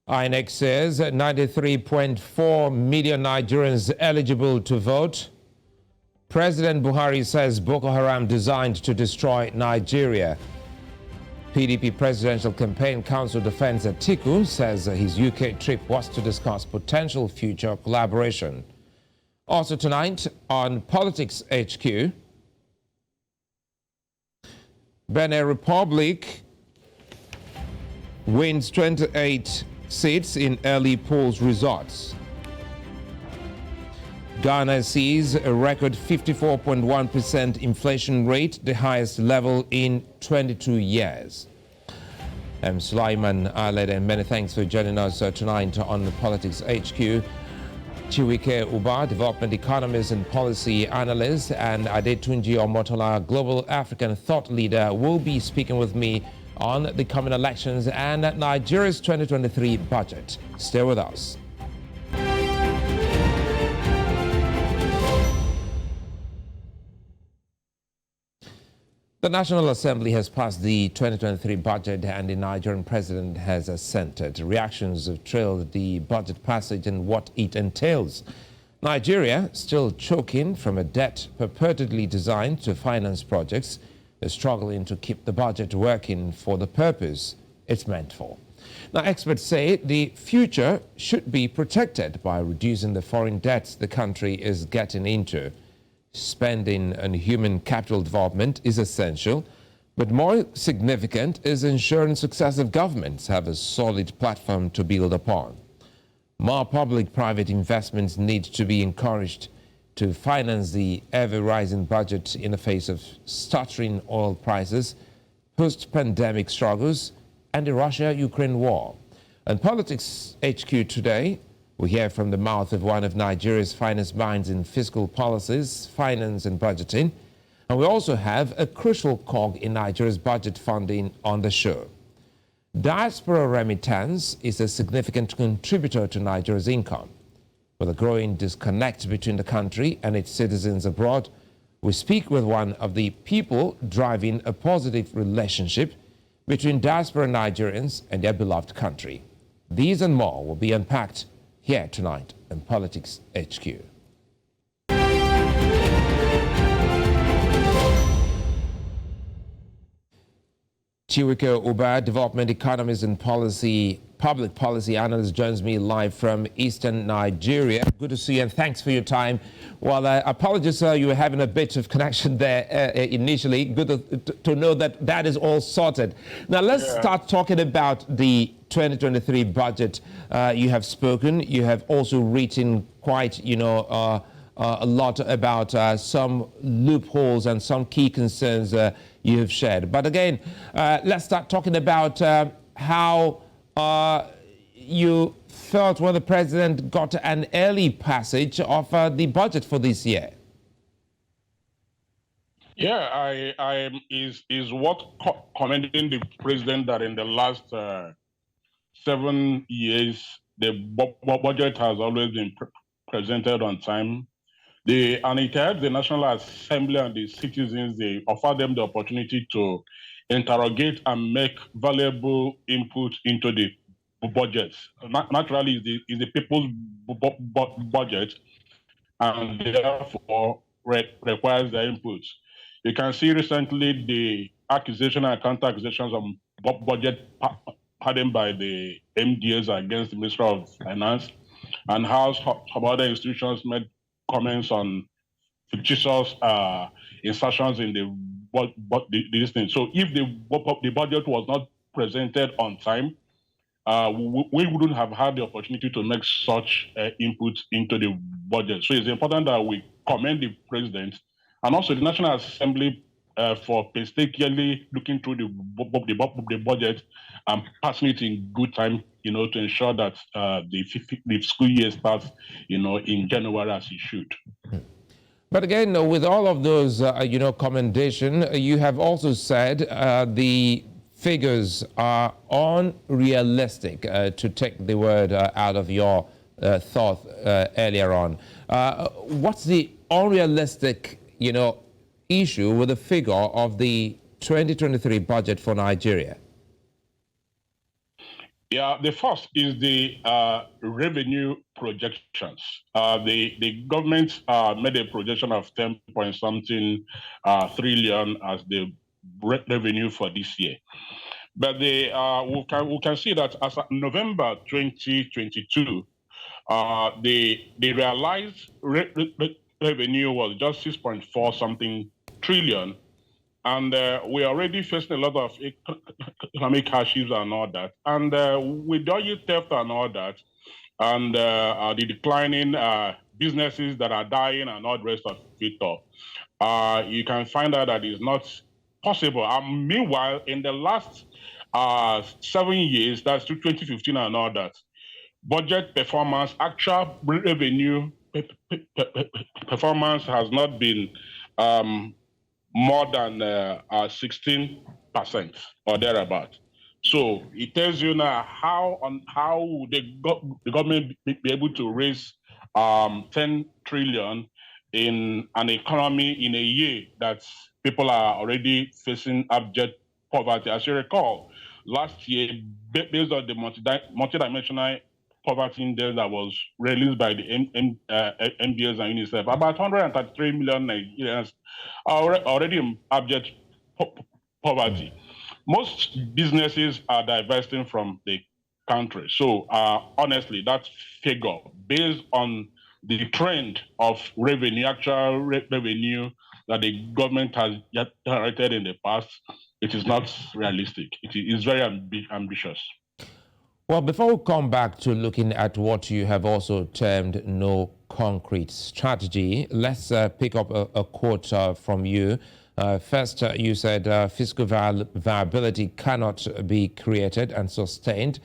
INEC says 93.4 million Nigerians eligible to vote. President Buhari says Boko Haram designed to destroy Nigeria. PDP Presidential Campaign Council defends Atiku, says his UK trip was to discuss potential future collaboration. Also tonight on Politics HQ, Benin Republic wins 28 seats in early polls results. Ghana sees a record 54.1% inflation rate, the highest level in 22 years. I'm Sulaiman Aledeh, and many thanks for joining us tonight on Politics HQ. Chiwuike Uba, Development Economist and Policy Analyst, and Adetunji Omotola, Global African Thought Leader, will be speaking with me on the coming elections and Nigeria's 2023 budget. Stay with us. The National Assembly has passed the 2023 budget and the Nigerian president has assented. Reactions have trailed the budget passage and what it entails. Nigeria, still choking from a debt purportedly designed to finance projects, is struggling to keep the budget working for the purpose it's meant for. Now, experts say the future should be protected by reducing the foreign debts the country is getting into. Spending on human capital development is essential, but more significant is ensuring successive governments have a solid platform to build upon. More public-private investments need to be encouraged to finance the ever-rising budget in the face of stuttering oil prices, post-pandemic struggles, and the Russia-Ukraine war. On Politics HQ today, we hear from the mouth of one of Nigeria's finest minds in fiscal policies, finance and budgeting. And we also have a crucial cog in Nigeria's budget funding on the show. Diaspora remittance is a significant contributor to Nigeria's income. With a growing disconnect between the country and its citizens abroad, we speak with one of the people driving a positive relationship between diaspora Nigerians and their beloved country. These and more will be unpacked here tonight in Politics HQ. Chiwuike Uba, Development Economist and Public Policy Analyst, joins me live from Eastern Nigeria. Good to see you and thanks for your time. Well, apologies, you were having a bit of connection there initially. Good to know that that is all sorted. Now, let's start talking about the 2023 budget. You have spoken. You have also written quite, a lot about some loopholes and some key concerns you have shared. But again, let's start talking about how you felt when the president got an early passage of the budget for this year. Yeah, I is what commending the president that in the last 7 years the budget has always been presented on time. And it helps the National Assembly and the citizens. They offer them the opportunity to interrogate and make valuable input into the budget. Naturally, is the people's budget, and therefore requires their input. You can see recently the accusation and counter-accusations on budget pardoned by the MDAs against the Minister of Finance, and how some other institutions made comments on fictitious insertions in this thing. So if the budget was not presented on time, we wouldn't have had the opportunity to make such input into the budget. So it's important that we commend the president and also the National Assembly for painstakingly looking through the budget and passing it in good time, to ensure that the school year starts, in January as it should. But again, with all of those, commendation, you have also said the figures are unrealistic, to take the word out of your thought earlier on. What's the unrealistic, issue with the figure of the 2023 budget for Nigeria? Yeah, the first is the revenue projections. The government made a projection of 10 point something trillion as the revenue for this year. But we can see that as of November 2022, the realized revenue was just 6.4 something trillion. And we're already facing a lot of economic hardships and all that. And with all you theft and all that, and the declining businesses that are dying and all the rest of it all, you can find out that it's not possible. Meanwhile, in the last 7 years, that's to 2015 and all that, budget performance, actual revenue performance has not been more than 16% or thereabout. So it tells you now how the government be able to raise 10 trillion in an economy in a year that people are already facing abject poverty. As you recall, last year, based on the multidimensional poverty index that was released by the MBS and UNICEF, about 133 million Nigerians are already in abject poverty. Most businesses are divesting from the country. So honestly, that figure, based on the trend of revenue, actual revenue that the government has generated in the past, it is not realistic. It is very ambitious. Well, before we come back to looking at what you have also termed no concrete strategy, let's pick up a quote from you. First, you said fiscal viability cannot be created and sustained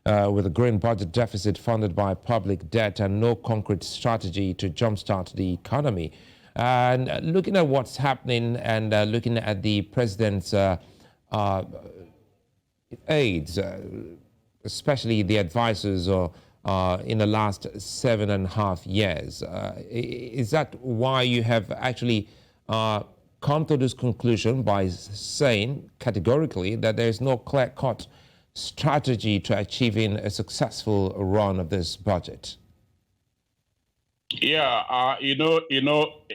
with a growing budget deficit funded by public debt and no concrete strategy to jumpstart the economy. And looking at what's happening and looking at the president's aides, especially the advisors in the last 7.5 years. Is that why you have actually come to this conclusion by saying categorically that there is no clear-cut strategy to achieving a successful run of this budget? Yeah,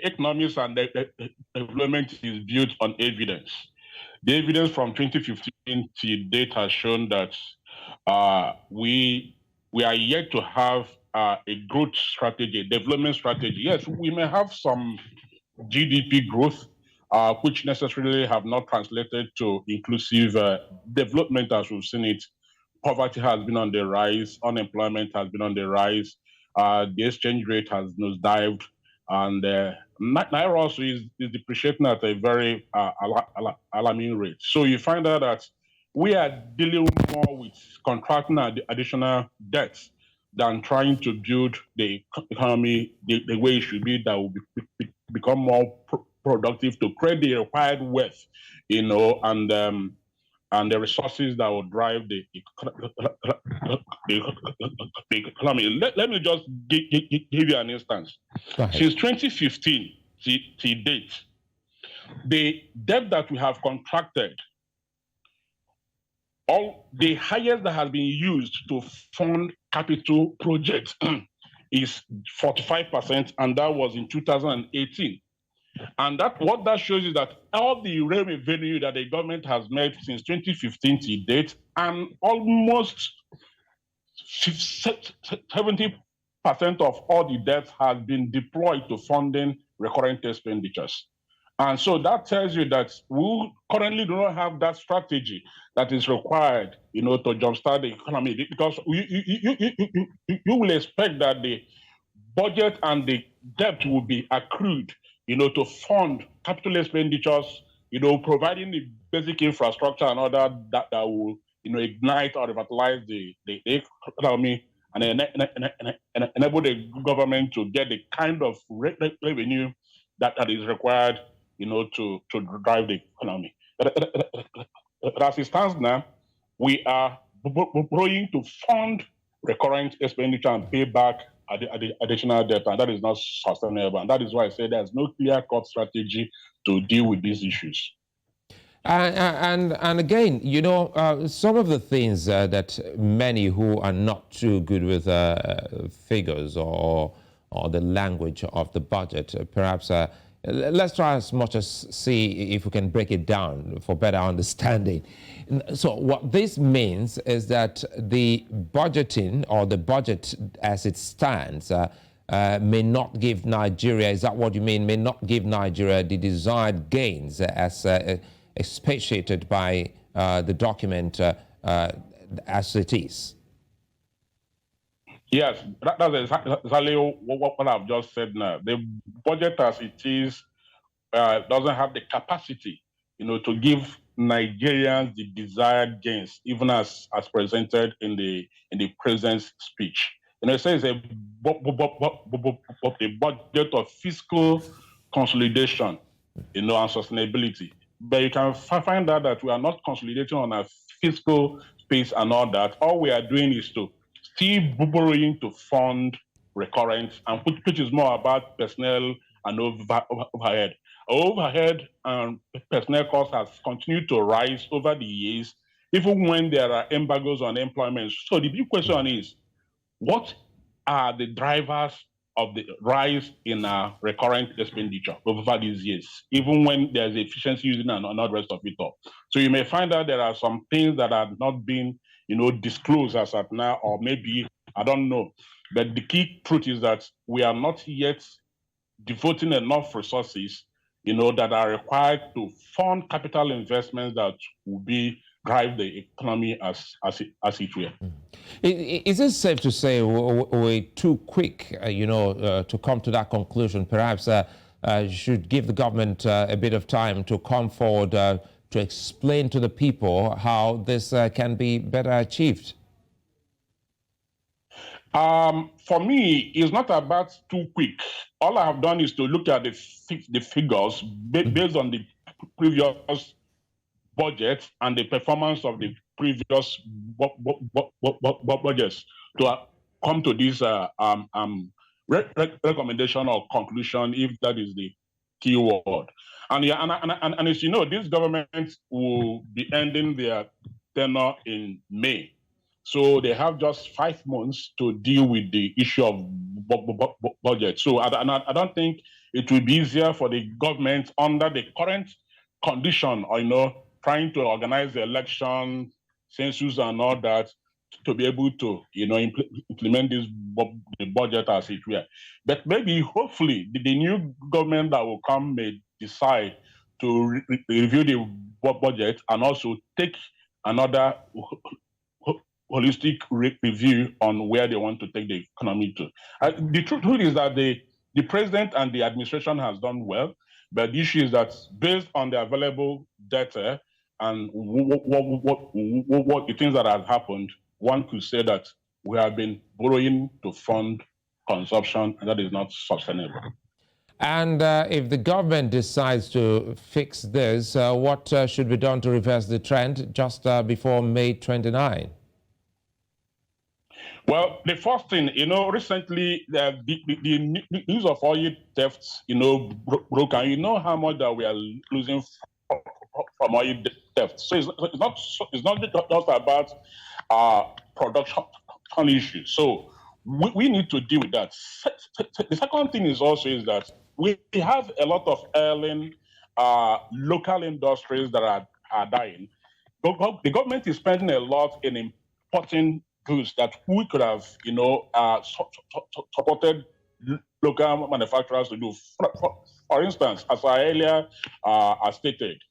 economics and development is built on evidence. The evidence from 2015 to date has shown that we are yet to have a growth strategy, a development strategy. Yes, we may have some GDP growth, which necessarily have not translated to inclusive development as we've seen it. Poverty has been on the rise, unemployment has been on the rise, the exchange rate has nosedived, and Naira also is depreciating at a very alarming rate. So you find out that we are dealing more with contracting additional debts than trying to build the economy the way it should be, that will become more productive to create the required wealth, and the resources that will drive the economy. Let me just give you an instance. Since 2015 to date, the debt that we have contracted, all the highest that has been used to fund capital projects is 45%, and that was in 2018. And what that shows is that all the revenue that the government has made since 2015 to date, and almost 70% of all the debt has been deployed to funding recurrent expenditures. And so that tells you that we currently do not have that strategy that is required, to jumpstart the economy, because you will expect that the budget and the debt will be accrued, to fund capital expenditures, providing the basic infrastructure and all that will, ignite or revitalize the economy and enable the government to get the kind of revenue that is required, to drive the economy. But as it stands now, we are borrowing to fund recurrent expenditure and pay back additional debt, and that is not sustainable. And that is why I say there's no clear-cut strategy to deal with these issues. And again, you know, some of the things that many who are not too good with figures or the language of the budget, perhaps let's try as much as see if we can break it down for better understanding. So what this means is that the budgeting or the budget as it stands may not give Nigeria, is that what you mean, may not give Nigeria the desired gains as expatiated by the document as it is? Yes, that's exactly what I've just said now. The budget as it is doesn't have the capacity, you know, to give Nigerians the desired gains, even as presented in the president's speech. You know, it says a budget of fiscal consolidation, you know, and sustainability. But you can find out that we are not consolidating on our fiscal space and all that. All we are doing is to still borrowing to fund recurrence, and which is more about personnel and overhead. Overhead and personnel costs has continued to rise over the years, even when there are embargoes on employment. So the big question is, what are the drivers of the rise in recurrent expenditure over these years, even when there's efficiency using and not the rest of it all? So you may find out there are some things that are not being, you know, disclosed as at now, or maybe, I don't know. But the key truth is that we are not yet devoting enough resources, you know, that are required to fund capital investments that will be drive the economy as it were. Is it safe to say we're too quick, you know, to come to that conclusion? Perhaps should give the government a bit of time to come forward to explain to the people how this can be better achieved? For me, it's not about too quick. All I have done is to look at the figures based on the previous budget and the performance of the previous budgets to come to this recommendation or conclusion, if that is the key word. And yeah, and as you know, this government will be ending their tenure in May. So they have just 5 months to deal with the issue of budget. So I don't think it will be easier for the government under the current condition, or, you know, trying to organize the election, census and all that, to be able to, you know, implement this the budget as it were. But maybe, hopefully, the new government that will come may decide to review the budget and also take another holistic review on where they want to take the economy to. The truth is that the president and the administration has done well, but the issue is that based on the available data and what the things that have happened, one could say that we have been borrowing to fund consumption, and that is not sustainable. And if the government decides to fix this, what should be done to reverse the trend just before May 29? Well, the first thing, you know, recently the news of oil thefts, you know, broke, and you know how much that we are losing from oil theft. So it's not just about production issues. So we need to deal with that. The second thing is that we have a lot of ailing local industries that are dying. The government is spending a lot in importing goods that we could have, you know, supported local manufacturers to do. For instance, as I earlier stated,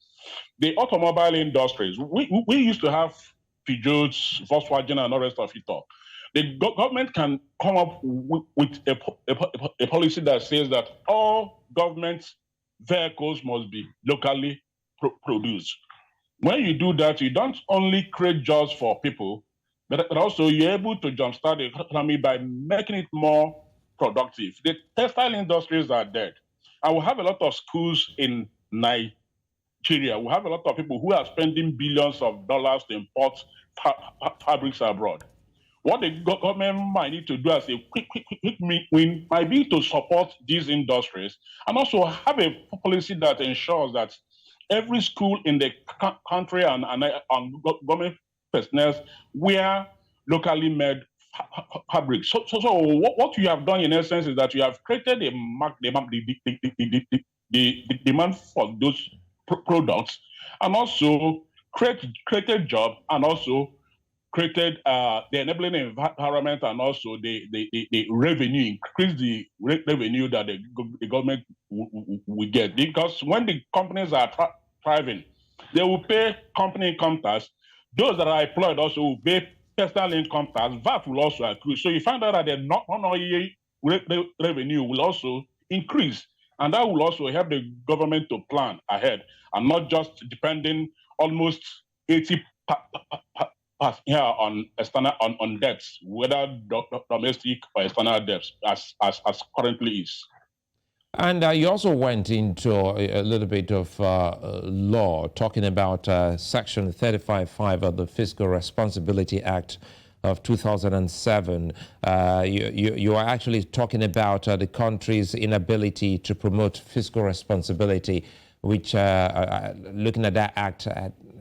the automobile industries, we used to have Peugeot, Volkswagen, and all the rest of it all. The government can come up with a policy that says that all government vehicles must be locally produced. When you do that, you don't only create jobs for people, but also you're able to jumpstart the economy by making it more productive. The textile industries are dead. And we have a lot of schools in Nigeria. We have a lot of people who are spending billions of dollars to import fabrics abroad. What the government might need to do as a quick win might be to support these industries and also have a policy that ensures that every school in the country and government personnel wear locally made fabric. So what you have done in essence is that you have created the demand for those products, and also created job, and also created the enabling environment, and also the revenue, increase the revenue that the government will get. Because when the companies are thriving, they will pay company income tax. Those that are employed also will pay personal income tax. VAT will also accrue. So you find out that the non-OEA revenue will also increase. And that will also help the government to plan ahead and not just depending almost 80 here on external on debts, whether domestic or external debts, as currently is. And you also went into a little bit of law, talking about Section 35.5 of the Fiscal Responsibility Act of 2007. You are actually talking about the country's inability to promote fiscal responsibility, which, looking at that act,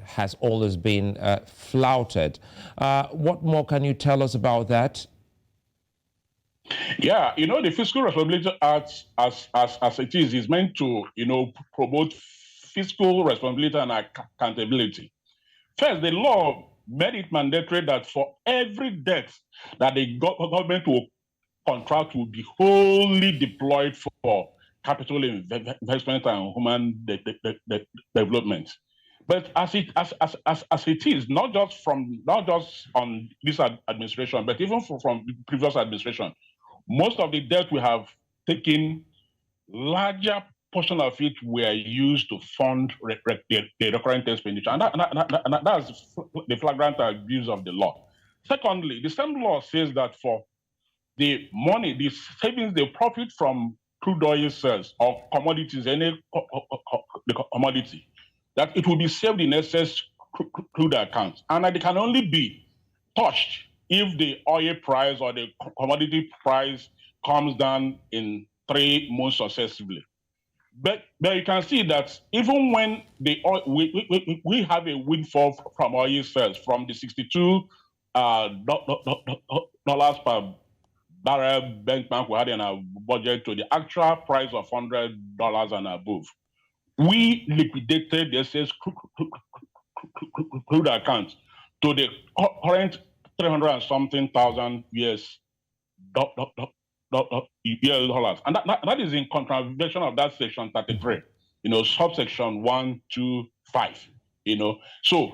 has always been flouted. What more can you tell us about that? Yeah, the Fiscal Responsibility Act, as it is meant to, promote fiscal responsibility and accountability. First, the law made it mandatory that for every debt that the government will contract will be wholly deployed for capital investment and human development. But as it is, not just on this administration, but even from previous administration, most of the debt we have taken, larger portion of it were used to fund the recurrent expenditure. And that's the flagrant abuse of the law. Secondly, the same law says that for the money, the savings, the profit from crude oil sales or commodities, any commodity, that it will be saved in excess crude accounts. And that it can only be touched if the oil price or the commodity price comes down in 3 months successively. But you can see that even when the oil, we have a windfall from oil sales from the $62 per barrel benchmark we had in our budget to the actual price of $100 and above. We liquidated the excess crude accounts to the current 300 and something thousand US dollars. And that is in contravention of that section 33, subsection 1, 2, 5, So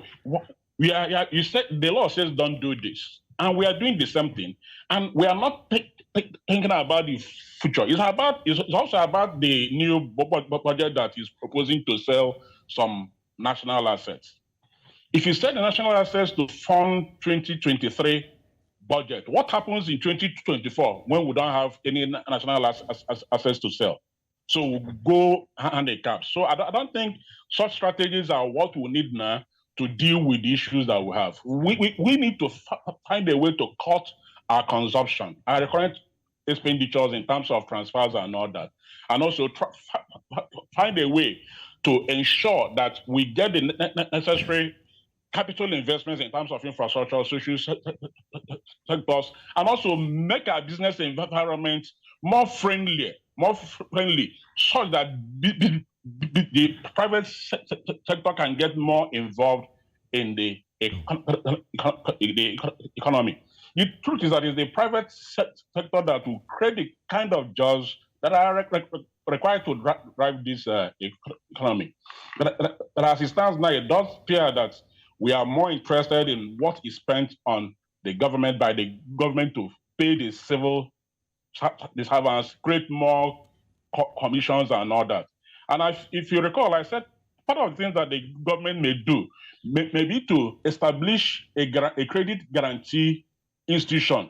you said the law says don't do this. And we are doing the same thing. And we are not thinking about the future. It's also about the new budget that is proposing to sell some national assets. If you sell the national assets to fund 2023 budget, what happens in 2024 when we don't have any national assets to sell? So we'll go handicapped. So I don't think such strategies are what we need now to deal with the issues that we have. We need to find a way to cut our consumption, our recurrent expenditures in terms of transfers and all that, and also find a way to ensure that we get the necessary capital investments in terms of infrastructure, social sectors, and also make our business environment more friendly, so that the private sector can get more involved in the economy. The truth is that it's the private sector that will create the kind of jobs that are required to drive this economy. But as it stands now, it does appear that we are more interested in what is spent on the government by the government to pay the civil servants, create more commissions and all that. And if you recall, I said part of the things that the government may do may be to establish a credit guarantee institution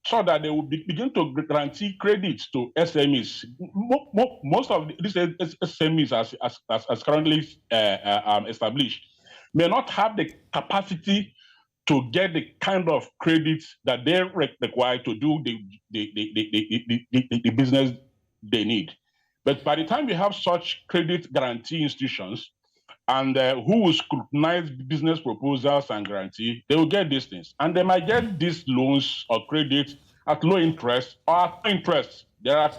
so that they will begin to guarantee credits to SMEs. Most of these SMEs, as currently established, may not have the capacity to get the kind of credits that they require to do the business they need. But by the time we have such credit guarantee institutions, and who will scrutinize business proposals and guarantee, they will get these things. And they might get these loans or credits at low interest or at no interest. There are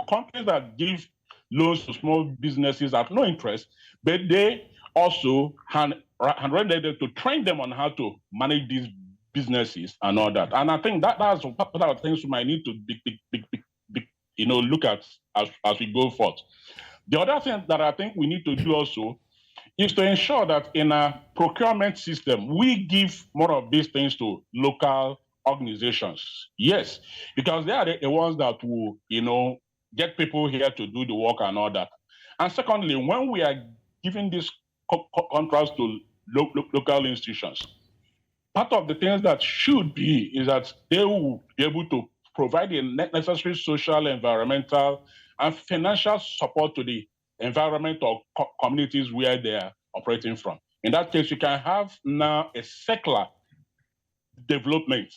companies that give loans to small businesses at no interest, but they also handed to train them on how to manage these businesses and all that. And I think that's one of the things we might need to look at as we go forth. The other thing that I think we need to do also is to ensure that in a procurement system, we give more of these things to local organizations. Yes, because they are the ones that will, get people here to do the work and all that. And secondly, when we are giving these contracts to local institutions, part of the things that should be is that they will be able to provide the necessary social, environmental, and financial support to the environment or communities where they are operating from. In that case, you can have now a secular development,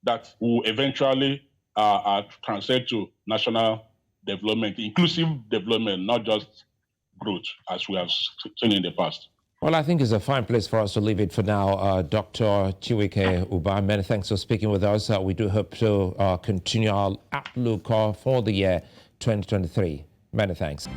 that will eventually translate to national development, inclusive development, not just growth, as we have seen in the past. Well, I think it's a fine place for us to leave it for now. Dr. Chiwuike Ubah, many thanks for speaking with us. We do hope to continue our outlook for the year 2023. Many thanks.